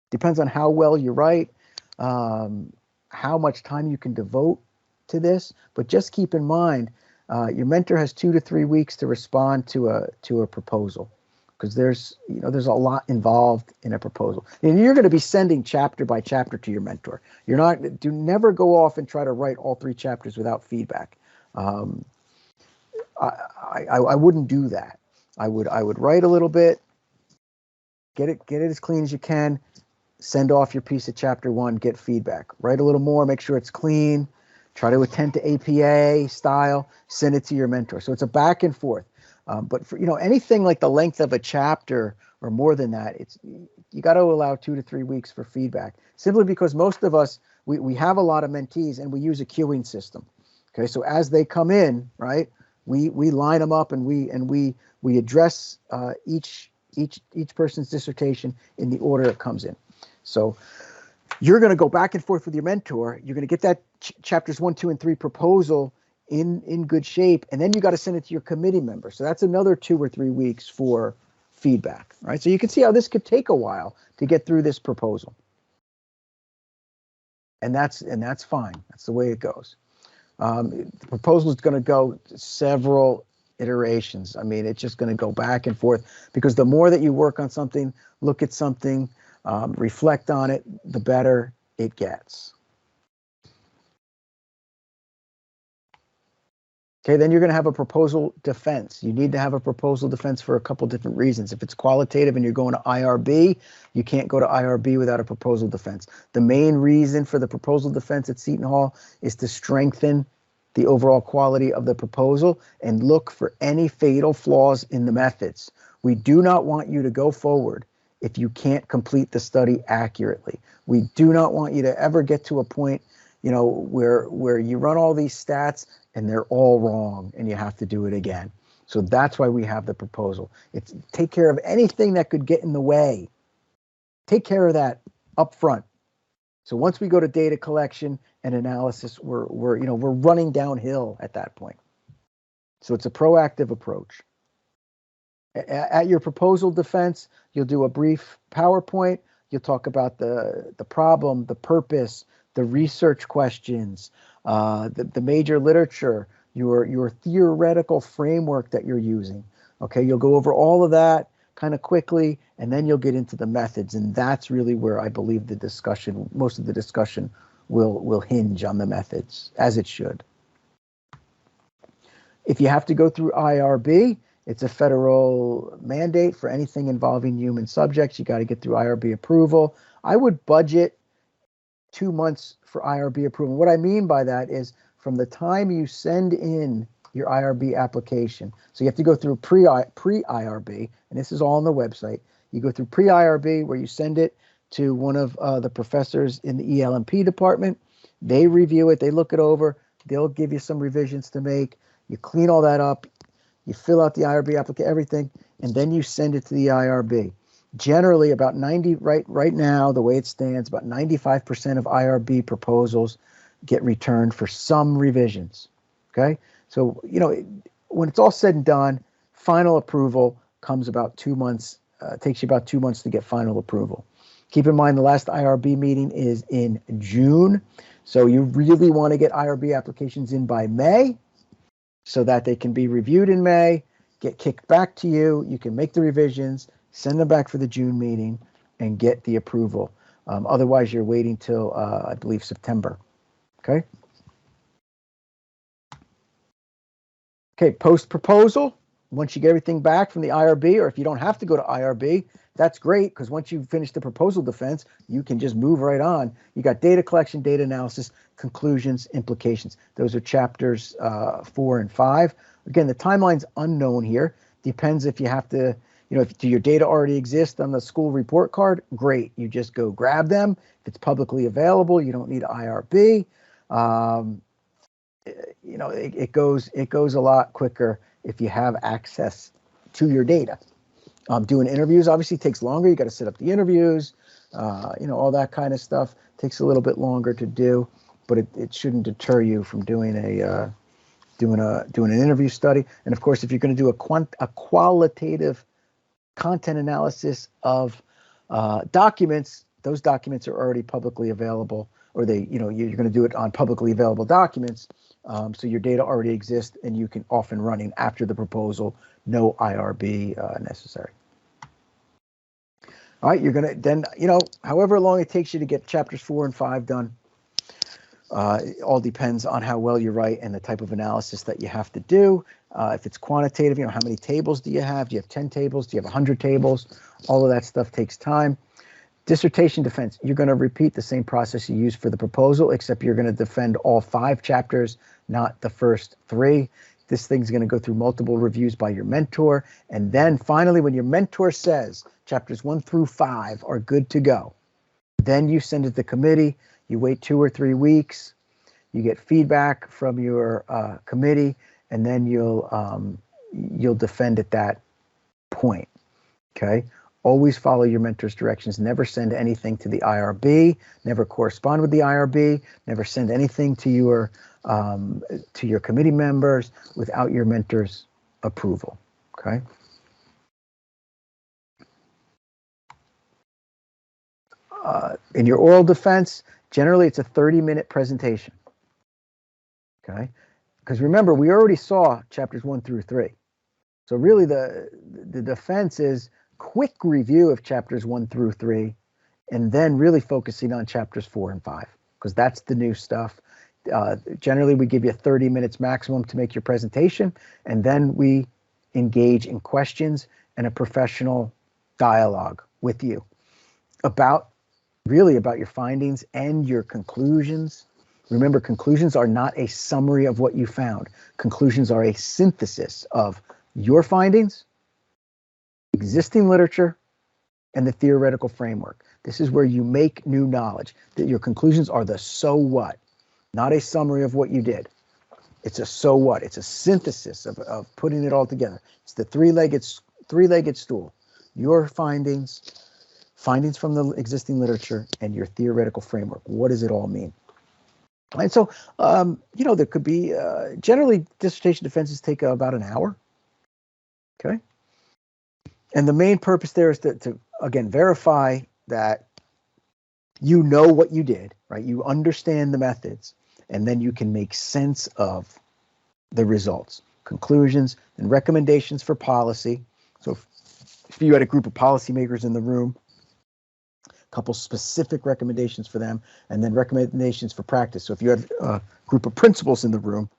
Depends on how well you write, how much time you can devote to this. But just keep in mind, your mentor has 2 to 3 weeks to respond to a proposal, because there's a lot involved in a proposal. And you're going to be sending chapter by chapter to your mentor. Never go off and try to write all 3 chapters without feedback. I wouldn't do that. I would write a little bit, get it as clean as you can, send off your piece of chapter 1, get feedback. Write a little more, make sure it's clean, try to attend to APA style, send it to your mentor. So it's a back and forth. But for anything like the length of a chapter or more than that, you got to allow 2 to 3 weeks for feedback. Simply because most of us, we have a lot of mentees and we use a queuing system. Okay, so as they come in, right, we line them up and we address each person's dissertation in the order it comes in. So you're going to go back and forth with your mentor. You're going to get that chapters 1, 2, and 3 proposal in good shape, and then you got to send it to your committee member. So that's another 2 or 3 weeks for feedback, right? So you can see how this could take a while to get through this proposal, and that's fine. That's the way it goes. The proposal is going to go several iterations. I mean, it's just going to go back and forth, because the more that you work on something, look at something, reflect on it, the better it gets. Okay, then you're going to have a proposal defense. You need to have a proposal defense for a couple different reasons. If it's qualitative and you're going to IRB, you can't go to IRB without a proposal defense. The main reason for the proposal defense at Seton Hall is to strengthen the overall quality of the proposal and look for any fatal flaws in the methods. We do not want you to go forward if you can't complete the study accurately. We do not want you to ever get to a point, where you run all these stats and they're all wrong and you have to do it again. So that's why we have the proposal. It's take care of anything that could get in the way. Take care of that up front. So once we go to data collection and analysis, we're running downhill at that point. So it's a proactive approach. At your proposal defense, you'll do a brief PowerPoint. You'll talk about the problem, the purpose, the research questions, the major literature. your theoretical framework that you're using. Okay, you'll go over all of that kind of quickly, and then you'll get into the methods, and that's really where I believe most of the discussion will hinge on the methods, as it should. If you have to go through IRB, it's a federal mandate for anything involving human subjects. You got to get through IRB approval. I would budget 2 months for IRB approval. What I mean by that is from the time you send in your IRB application. So you have to go through pre-IRB, and this is all on the website. You go through pre-IRB where you send it to one of the professors in the ELMP department. They review it. They look it over. They'll give you some revisions to make. You clean all that up. You fill out the IRB application, everything, and then you send it to the IRB. Generally, about 90 right now, the way it stands, about 95% of IRB proposals get returned for some revisions. Okay, so when it's all said and done, final approval comes about 2 months. Takes you about 2 months to get final approval. Keep in mind the last IRB meeting is in June, so you really want to get IRB applications in by May, so that they can be reviewed in May, get kicked back to you. You can make the revisions, send them back for the June meeting, and get the approval. Otherwise, you're waiting till, I believe, September. Okay. Okay, post-proposal. Once you get everything back from the IRB, or if you don't have to go to IRB, that's great, because once you finish the proposal defense, you can just move right on. You got data collection, data analysis, conclusions, implications. Those are chapters 4 and 5. Again, the timeline's unknown here. Depends if you have to, if do your data already exist on the school report card? Great, you just go grab them. If it's publicly available, you don't need IRB. It goes a lot quicker if you have access to your data. Doing interviews obviously takes longer. You got to set up the interviews, all that kind of stuff takes a little bit longer to do, but it shouldn't deter you from doing an interview study. And of course, if you're going to do a qualitative content analysis of documents, those documents are already publicly available, or you're going to do it on publicly available documents. So your data already exists, and you can off and running after the proposal, no IRB necessary. All right, you're going to then, however long it takes you to get chapters 4 and 5 done, it all depends on how well you write and the type of analysis that you have to do. If it's quantitative, how many tables do you have? Do you have 10 tables? Do you have 100 tables? All of that stuff takes time. Dissertation defense, you're going to repeat the same process you used for the proposal, except you're going to defend all 5 chapters, not the first 3. This thing's going to go through multiple reviews by your mentor. And then finally, when your mentor says chapters 1 through 5 are good to go, then you send it to the committee. You wait 2 or 3 weeks. You get feedback from your committee, and then you'll defend at that point. Okay. Always follow your mentor's directions. Never send anything to the IRB. Never correspond with the IRB. Never send anything to your committee members without your mentor's approval. Okay. In your oral defense, generally it's a 30-minute presentation. Okay. Because remember, we already saw chapters 1 through 3. So really the defense is quick review of chapters 1 through 3, and then really focusing on chapters 4 and 5, because that's the new stuff. Generally, we give you 30 minutes maximum to make your presentation, and then we engage in questions and a professional dialogue with you about your findings and your conclusions. Remember, conclusions are not a summary of what you found. Conclusions are a synthesis of your findings, existing literature, and the theoretical framework. This is where you make new knowledge. That your conclusions are the so what, not a summary of what you did. It's a so what. It's a synthesis of putting it all together. It's the three-legged stool. Your findings from the existing literature, and your theoretical framework. What does it all mean? And so, there could be, generally, dissertation defenses take about an hour. Okay. And the main purpose there is to again, verify that you know what you did, right? You understand the methods, and then you can make sense of the results, conclusions, and recommendations for policy. So if you had a group of policymakers in the room, a couple specific recommendations for them, and then recommendations for practice. So if you had a group of principals in the room,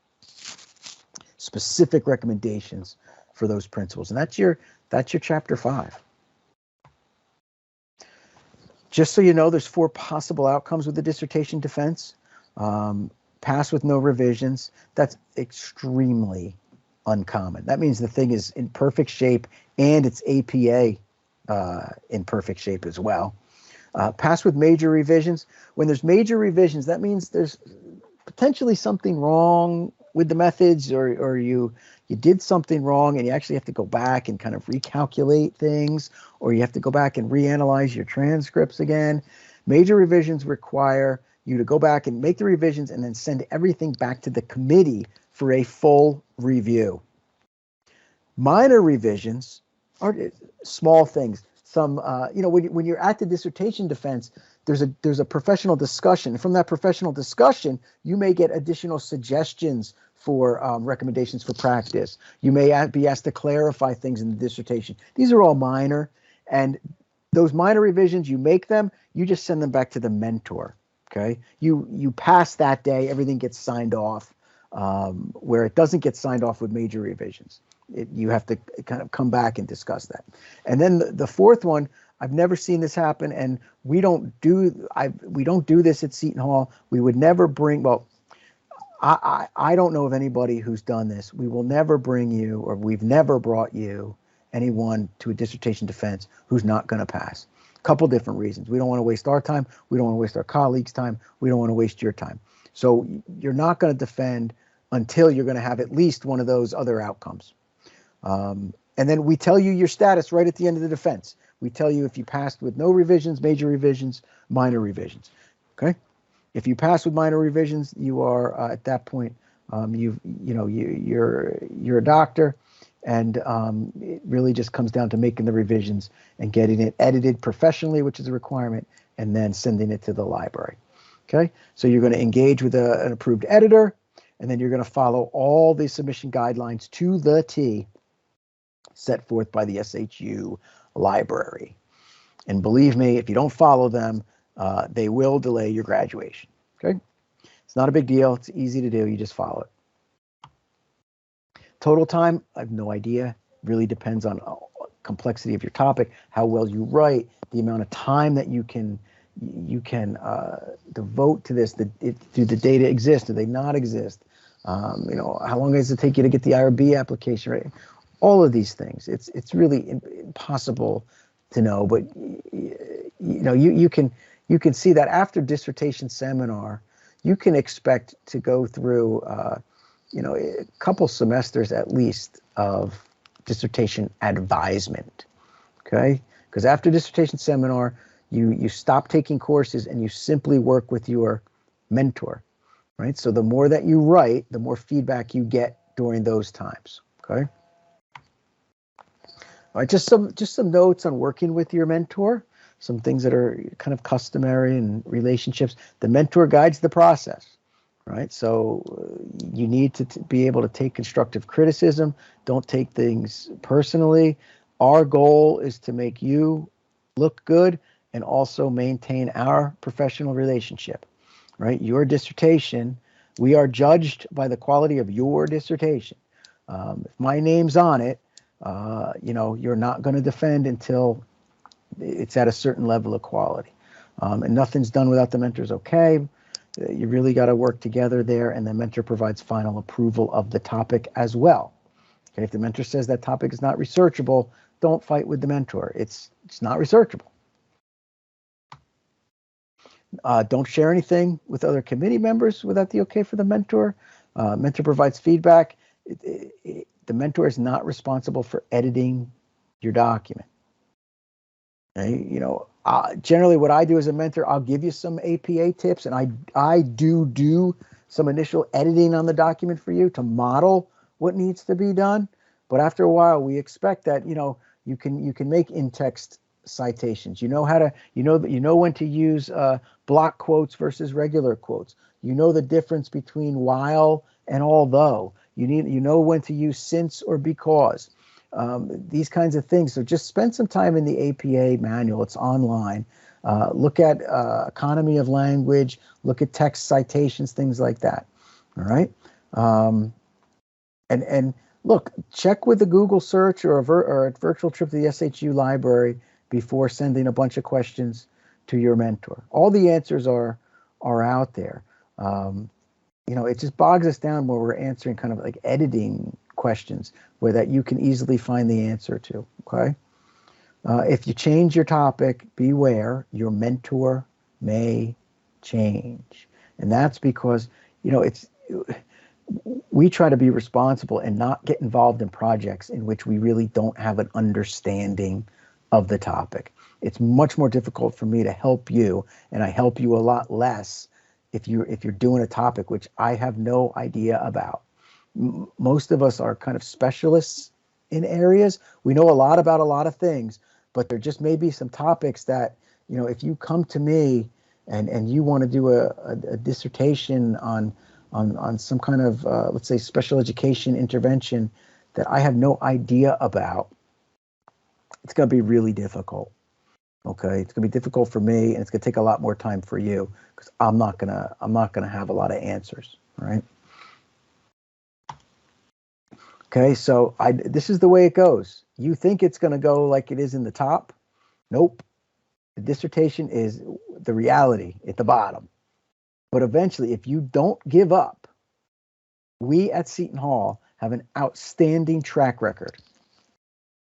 specific recommendations for those principles. And that's your chapter 5. Just so you know, there's 4 possible outcomes with the dissertation defense. Pass with no revisions. That's extremely uncommon. That means the thing is in perfect shape and it's APA in perfect shape as well. Pass with major revisions. When there's major revisions, that means there's potentially something wrong with the methods, or you did something wrong and you actually have to go back and kind of recalculate things, or you have to go back and reanalyze your transcripts again. Major revisions require you to go back and make the revisions and then send everything back to the committee for a full review. Minor revisions are small things. Some, when you're at the dissertation defense, there's a professional discussion. From that professional discussion, you may get additional suggestions for recommendations for practice. You may be asked to clarify things in the dissertation. These are all minor, and those minor revisions, you make them, you just send them back to the mentor. Okay, you pass that day, everything gets signed off. Where it doesn't get signed off with major revisions, you have to kind of come back and discuss that. And then the 4th one, I've never seen this happen, and we don't do this at Seton Hall. We would never bring. Well, I don't know of anybody who's done this. We will never bring you, or we've never brought you anyone to a dissertation defense who's not going to pass. Couple different reasons. We don't want to waste our time. We don't want to waste our colleagues' time. We don't want to waste your time. So you're not going to defend until you're going to have at least one of those other outcomes. And then we tell you your status right at the end of the defense. We tell you if you passed with no revisions, major revisions, minor revisions. Okay. If you pass with minor revisions, you are at that point, you're a doctor. And it really just comes down to making the revisions and getting it edited professionally, which is a requirement, and then sending it to the library. Okay, so you're going to engage with an approved editor, and then you're going to follow all the submission guidelines to the T set forth by the SHU library. And believe me, if you don't follow them, they will delay your graduation. Okay, it's not a big deal. It's easy to do. You just follow it. Total time, I have no idea. Really depends on complexity of your topic, how well you write, the amount of time that you can devote to this. Do the data exist? Do they not exist? How long does it take you to get the IRB application right? All of these things. It's really impossible to know, but you can see that after dissertation seminar, you can expect to go through a couple semesters at least of dissertation advisement, okay? Because after dissertation seminar, you stop taking courses and you simply work with your mentor, right? So the more that you write, the more feedback you get during those times, okay? All right, just some notes on working with your mentor, some things that are kind of customary in relationships. The mentor guides the process. Right, so you need to be able to take constructive criticism. Don't take things personally. Our goal is to make you look good and also maintain our professional relationship. Right, your dissertation, we are judged by the quality of your dissertation. If my name's on it, you're not going to defend until it's at a certain level of quality. And nothing's done without the mentor's okay. You really got to work together there, and the mentor provides final approval of the topic as well. Okay, if the mentor says that topic is not researchable, don't fight with the mentor. It's not researchable. Don't share anything with other committee members without the okay for the mentor. Mentor provides feedback. The mentor is not responsible for editing your document. Okay, generally what I do as a mentor, I'll give you some APA tips, and I do some initial editing on the document for you to model what needs to be done. But after a while, we expect that, you can make in-text citations. You know when to use block quotes versus regular quotes. You know the difference between while and although. You know when to use since or because. These kinds of things. So just spend some time in the APA manual. It's online. Look at economy of language. Look at text citations, things like that. All right. And look, check with a Google search or a virtual trip to the SHU library before sending a bunch of questions to your mentor. All the answers are out there. It just bogs us down where we're answering kind of like editing questions where that you can easily find the answer to. Okay. If you change your topic, beware, your mentor may change. And that's because, we try to be responsible and not get involved in projects in which we really don't have an understanding of the topic. It's much more difficult for me to help you, and I help you a lot less if you're doing a topic which I have no idea about. Most of us are kind of specialists in areas. We know a lot about a lot of things, but there just may be some topics that, if you come to me and you want to do a dissertation on some kind of, let's say, special education intervention that I have no idea about, it's going to be really difficult. Okay, it's going to be difficult for me, and it's going to take a lot more time for you because I'm not gonna have a lot of answers. Right? Okay, so this is the way it goes. You think it's going to go like it is in the top? Nope. The dissertation is the reality at the bottom. But eventually, if you don't give up, we at Seton Hall have an outstanding track record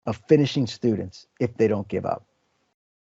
of finishing students if they don't give up.